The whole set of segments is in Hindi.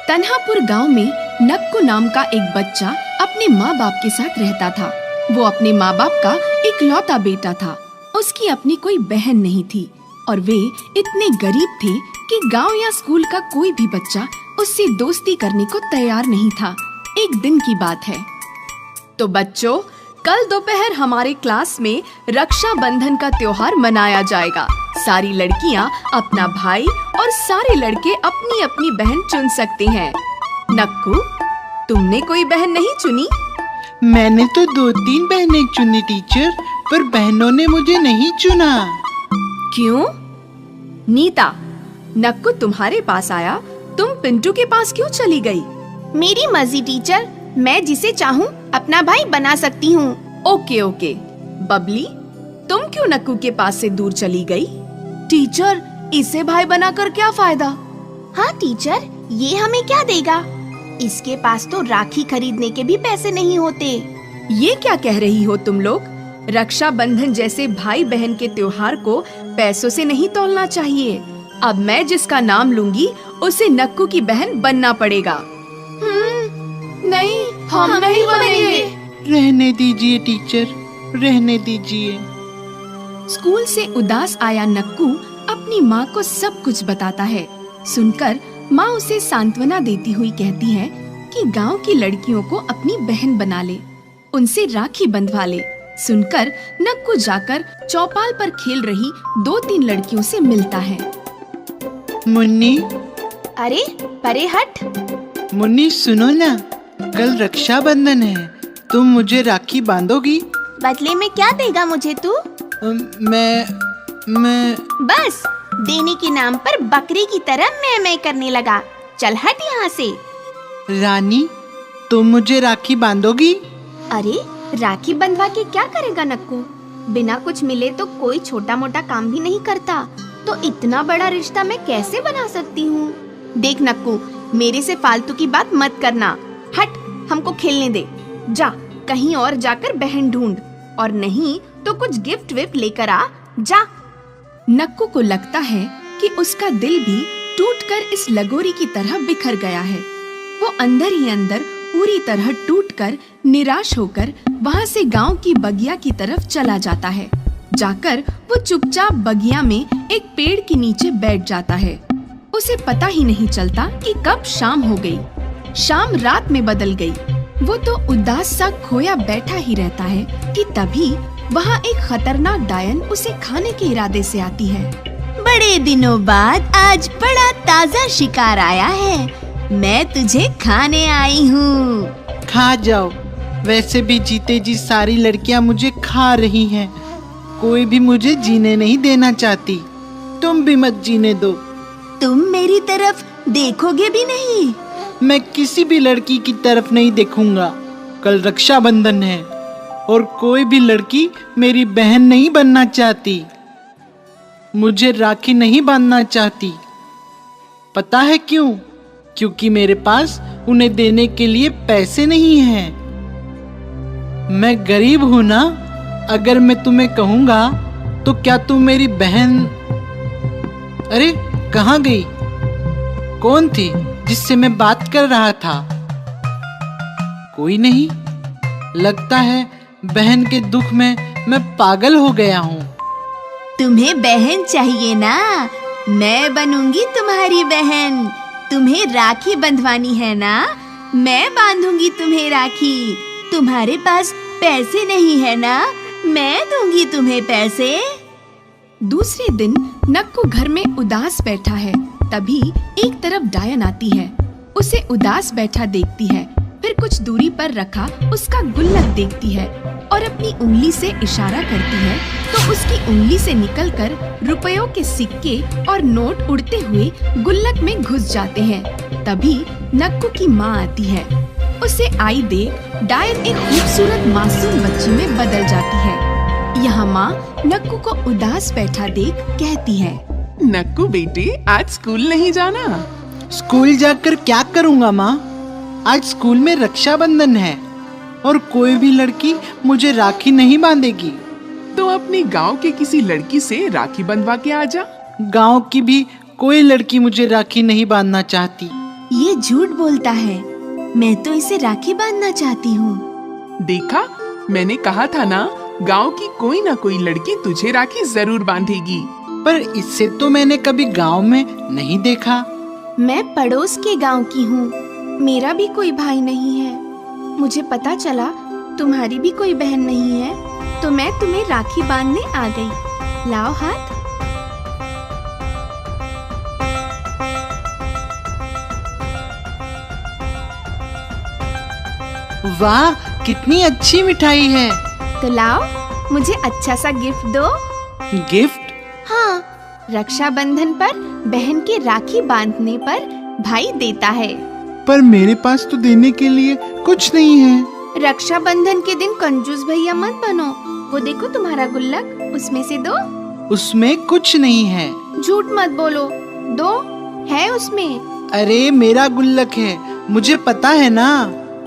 तन्हापुर गांव में नक्कू नाम का एक बच्चा अपने माँ बाप के साथ रहता था। वो अपने माँ बाप का इकलौता बेटा था। उसकी अपनी कोई बहन नहीं थी और वे इतने गरीब थे कि गांव या स्कूल का कोई भी बच्चा उससे दोस्ती करने को तैयार नहीं था। एक दिन की बात है। तो बच्चों, कल दोपहर हमारे क्लास में रक्षाबंधन का त्योहार मनाया जाएगा। सारी लड़कियां अपना भाई और सारे लड़के अपनी अपनी बहन चुन सकते हैं। नक्कू, तुमने कोई बहन नहीं चुनी? मैंने तो 2-3 बहनें चुनी टीचर, पर बहनों ने मुझे नहीं चुना। क्यों? नीता, नक्कू तुम्हारे पास आया, तुम पिंटू के पास क्यों चली गई? मेरी मर्जी टीचर, मैं जिसे चाहूँ अपना भाई बना सकती हूँ। Okay okay. बबली, तुम क्यों नक्कू के पास से दूर चली गई? टीचर, इसे भाई बनाकर क्या फायदा? हाँ टीचर, ये हमें क्या देगा? इसके पास तो राखी खरीदने के भी पैसे नहीं होते। ये क्या कह रही हो तुम लोग? रक्षाबंधन जैसे भाई बहन के त्योहार को पैसों से नहीं तौलना चाहिए। अब मैं जिसका नाम लूंगी उसे नक्कू की बहन बनना पड़ेगा। नहीं, हम नहीं बनेंगे। रहने दीजिए टीचर, रहने दीजिए। स्कूल से उदास आया नक्कू अपनी माँ को सब कुछ बताता है। सुनकर माँ उसे सांत्वना देती हुई कहती है कि गांव की लड़कियों को अपनी बहन बना ले, उनसे राखी बंधवा ले। सुनकर नक्कू जाकर चौपाल पर खेल रही 2-3 लड़कियों से मिलता है। मुन्नी, अरे परे हट। मुन्नी सुनो ना, कल रक्षाबंधन है, तुम मुझे राखी बांधोगी? बदले में क्या देगा मुझे तू? मैं बस देने के नाम पर बकरी की तरह मैं करने लगा। चल हट यहाँ से। रानी, तुम मुझे राखी बांधोगी? अरे राखी बंधवा के क्या करेगा नक्कू? बिना कुछ मिले तो कोई छोटा मोटा काम भी नहीं करता, तो इतना बड़ा रिश्ता मैं कैसे बना सकती हूँ? देख नक्कू, मेरे से फालतू की बात मत करना। हट, हमको खेलने दे। जा कहीं और जाकर बहन ढूंढ, और नहीं तो कुछ गिफ्ट विफ्ट लेकर आ। जा। नक्कू को लगता है कि उसका दिल भी टूटकर इस लगोरी की तरह बिखर गया है। वो अंदर ही अंदर पूरी तरह टूटकर निराश होकर वहाँ से गांव की बगिया की तरफ चला जाता है। जाकर वो चुपचाप बगिया में एक पेड़ के नीचे बैठ जाता है। उसे पता ही नहीं चलता कि कब शाम हो गई। शाम रात में बदल गई। वो तो उदास सा खोया बैठा ही रहता है कि तभी वहाँ एक खतरनाक डायन उसे खाने के इरादे से आती है। बड़े दिनों बाद आज बड़ा ताजा शिकार आया है। मैं तुझे खाने आई हूँ। खा जाओ, वैसे भी जीते जी सारी लड़कियां मुझे खा रही हैं। कोई भी मुझे जीने नहीं देना चाहती, तुम भी मत जीने दो। तुम मेरी तरफ देखोगे भी नहीं? मैं किसी भी लड़की की तरफ नहीं देखूंगा। कल रक्षाबंधन है और कोई भी लड़की मेरी बहन नहीं बनना चाहती, मुझे राखी नहीं बांधना चाहती। पता है क्यों? क्योंकि मेरे पास उन्हें देने के लिए पैसे नहीं हैं। मैं गरीब हूं ना। अगर मैं तुम्हें कहूंगा तो क्या तुम मेरी बहन? अरे कहाँ गई? कौन थी जिससे मैं बात कर रहा था? कोई नहीं। लगता है बहन के दुख में मैं पागल हो गया हूँ। तुम्हें बहन चाहिए ना? मैं बनूंगी तुम्हारी बहन। तुम्हें राखी बंधवानी है ना? मैं बांधूंगी तुम्हें राखी। तुम्हारे पास पैसे नहीं है ना? मैं दूंगी तुम्हें पैसे। दूसरे दिन नक्कू घर में उदास बैठा है। तभी एक तरफ डायन आती है। उसे उदास बैठा देखती है, फिर कुछ दूरी पर रखा उसका गुल्लक देखती है और अपनी उंगली से इशारा करती है तो उसकी उंगली से निकलकर रुपयों के सिक्के और नोट उड़ते हुए गुल्लक में घुस जाते हैं। तभी नक्कू की माँ आती है। उसे आई देख डायन एक खूबसूरत मासूम बच्ची में बदल जाती है। यहाँ माँ नक्कू को उदास बैठा देख कहती है, नक्कू बेटे, आज स्कूल नहीं जाना? स्कूल जाकर क्या करूँगा माँ? आज स्कूल में रक्षाबंधन है और कोई भी लड़की मुझे राखी नहीं बांधेगी। तो अपनी गांव के किसी लड़की से राखी बंधवा के आ जा। गांव की भी कोई लड़की मुझे राखी नहीं बांधना चाहती। ये झूठ बोलता है। मैं तो इसे राखी बांधना चाहती हूँ। देखा, मैंने कहा था ना, गांव की कोई ना कोई लड़की तुझे राखी जरूर बांधेगी। पर इससे तो मैंने कभी गांव में नहीं देखा। मैं पड़ोस के गांव की हूँ, मेरा भी कोई भाई नहीं है। मुझे पता चला तुम्हारी भी कोई बहन नहीं है, तो मैं तुम्हें राखी बांधने आ गई। लाओ हाथ। वाह, कितनी अच्छी मिठाई है। तो लाओ, मुझे अच्छा सा गिफ्ट दो। गिफ्ट? हाँ, रक्षाबंधन पर बहन के राखी बांधने पर भाई देता है। पर मेरे पास तो देने के लिए कुछ नहीं है। रक्षाबंधन के दिन कंजूस भैया मत बनो। वो देखो तुम्हारा गुल्लक, उसमें से दो। उसमें कुछ नहीं है। झूठ मत बोलो, दो, है उसमें। अरे मेरा गुल्लक है, मुझे पता है ना।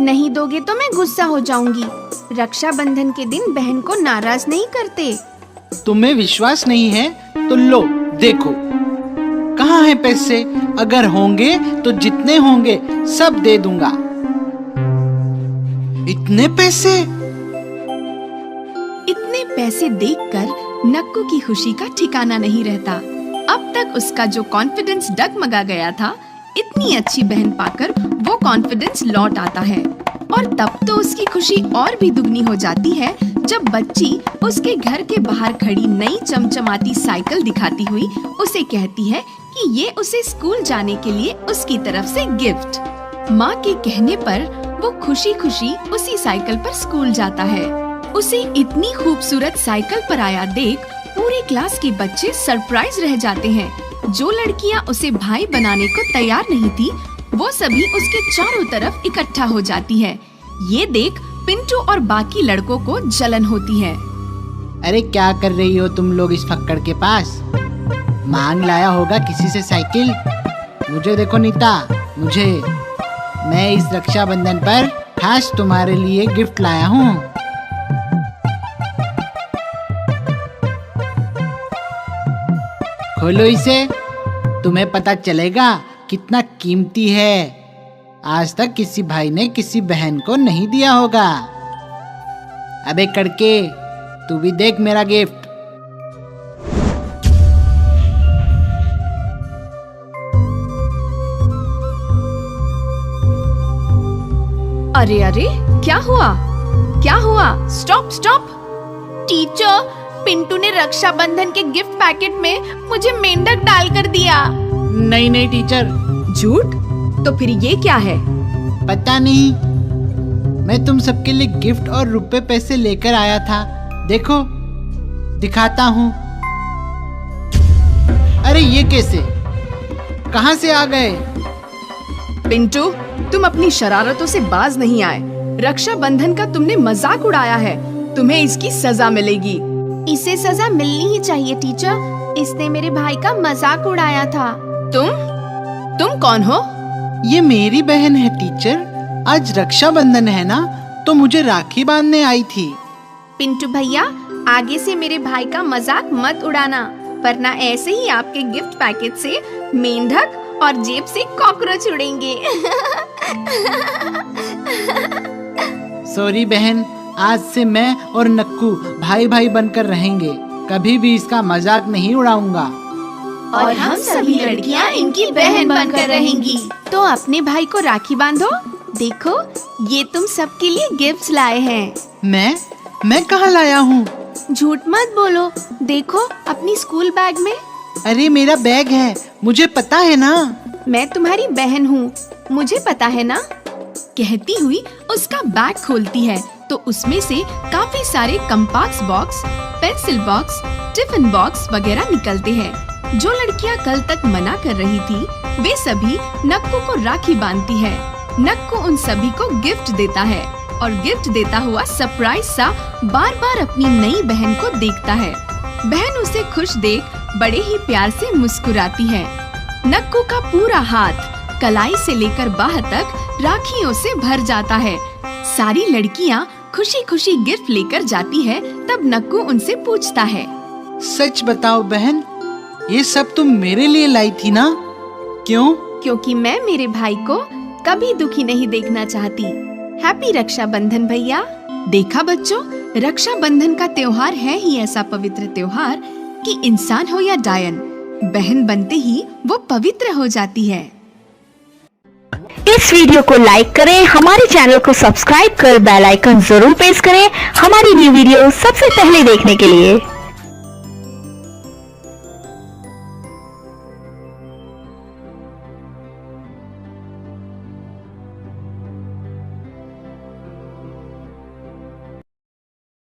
नहीं दोगे तो मैं गुस्सा हो जाऊंगी। रक्षाबंधन के दिन बहन को नाराज नहीं करते। तुम्हें विश्वास नहीं है तो लो, देखो। कहाँ है पैसे? अगर होंगे तो जितने होंगे सब दे दूंगा। इतने पैसे? इतने पैसे देखकर नक्कू की खुशी का ठिकाना नहीं रहता। अब तक उसका जो कॉन्फिडेंस डगमगा गया था, इतनी अच्छी बहन पाकर वो कॉन्फिडेंस लौट आता है। और तब तो उसकी खुशी और भी दुगनी हो जाती है जब बच्ची उसके घर के बाहर खड़ी नई चमचमाती साइकिल दिखाती हुई उसे कहती है कि ये उसे स्कूल जाने के लिए उसकी तरफ से गिफ्ट। माँ के कहने पर वो खुशी खुशी उसी साइकिल पर स्कूल जाता है। उसे इतनी खूबसूरत साइकिल पर आया देख पूरे क्लास के बच्चे सरप्राइज रह जाते हैं। जो लड़कियाँ उसे भाई बनाने को तैयार नहीं थी, वो सभी उसके चारों तरफ इकट्ठा हो जाती है। ये देख पिंटू और बाकी लड़कों को जलन होती है। अरे क्या कर रही हो तुम लोग इस फक्कड़ के पास? मांग लाया होगा किसी से साइकिल। मुझे देखो नीता, मैं इस रक्षाबंधन पर खास तुम्हारे लिए गिफ्ट लाया हूँ। खोलो इसे, तुम्हें पता चलेगा कितना कीमती है। आज तक किसी भाई ने किसी बहन को नहीं दिया होगा। अबे कड़के, तू भी देख मेरा गिफ्ट। अरे अरे, क्या हुआ? क्या हुआ? Stop stop! टीचर, पिंटू ने रक्षाबंधन के गिफ्ट पैकेट में मुझे मेंढक डालकर दिया। नहीं नहीं टीचर। झूठ? तो फिर ये क्या है? पता नहीं, मैं तुम सबके लिए गिफ्ट और रुपए पैसे लेकर आया था। देखो, दिखाता हूँ। अरे ये कैसे? कहाँ से आ गए? पिंटू, तुम अपनी शरारतों से बाज नहीं आए। रक्षाबंधन का तुमने मजाक उड़ाया है, तुम्हें इसकी सजा मिलेगी। इसे सजा मिलनी ही चाहिए टीचर, इसने मेरे भाई का मजाक उड़ाया था। तुम कौन हो? ये मेरी बहन है टीचर। आज रक्षाबंधन है ना, तो मुझे राखी बांधने आई थी। पिंटू भैया, आगे से मेरे भाई का मजाक मत उड़ाना, वरना ऐसे ही आपके गिफ्ट पैकेट से मेंढक और जेब से कॉकरोच उड़ेंगे। सॉरी बहन, आज से मैं और नक्कू भाई भाई बनकर रहेंगे। कभी भी इसका मजाक नहीं उड़ाऊंगा। और हम सभी लड़कियां इनकी बहन बनकर रहेंगी। तो अपने भाई को राखी बांधो। देखो, ये तुम सबके लिए गिफ्ट्स लाए हैं। मैं कहाँ लाया हूँ? झूठ मत बोलो, देखो अपनी स्कूल बैग में। अरे मेरा बैग है, मुझे पता है ना। मैं तुम्हारी बहन हूँ, मुझे पता है ना। कहती हुई उसका बैग खोलती है तो उसमें से काफी सारे compass box, pencil box, tiffin box वगैरह निकलते हैं। जो लड़कियां कल तक मना कर रही थी, वे सभी नक्कू को राखी बांधती है। नक्कू उन सभी को गिफ्ट देता है और गिफ्ट देता हुआ सरप्राइज सा बार बार अपनी नई बहन को देखता है। बहन उसे खुश देख बड़े ही प्यार से मुस्कुराती है। नक्कू का पूरा हाथ कलाई से लेकर बाह तक राखियों से भर जाता है। सारी लड़कियां खुशी खुशी गिफ्ट लेकर जाती है। तब नक्कू उनसे पूछता है, सच बताओ बहन, ये सब तुम मेरे लिए लाई थी ना? क्यों? क्योंकि मैं मेरे भाई को कभी दुखी नहीं देखना चाहती। हैप्पी रक्षाबंधन भैया। देखा बच्चों, रक्षाबंधन का त्योहार है ही ऐसा पवित्र त्योहार कि इंसान हो या डायन, बहन बनते ही वो पवित्र हो जाती है। इस वीडियो को लाइक करें, हमारे चैनल को सब्सक्राइब कर बेल आइकन जरूर प्रेस करें हमारी न्यू वीडियो सबसे पहले देखने के लिए।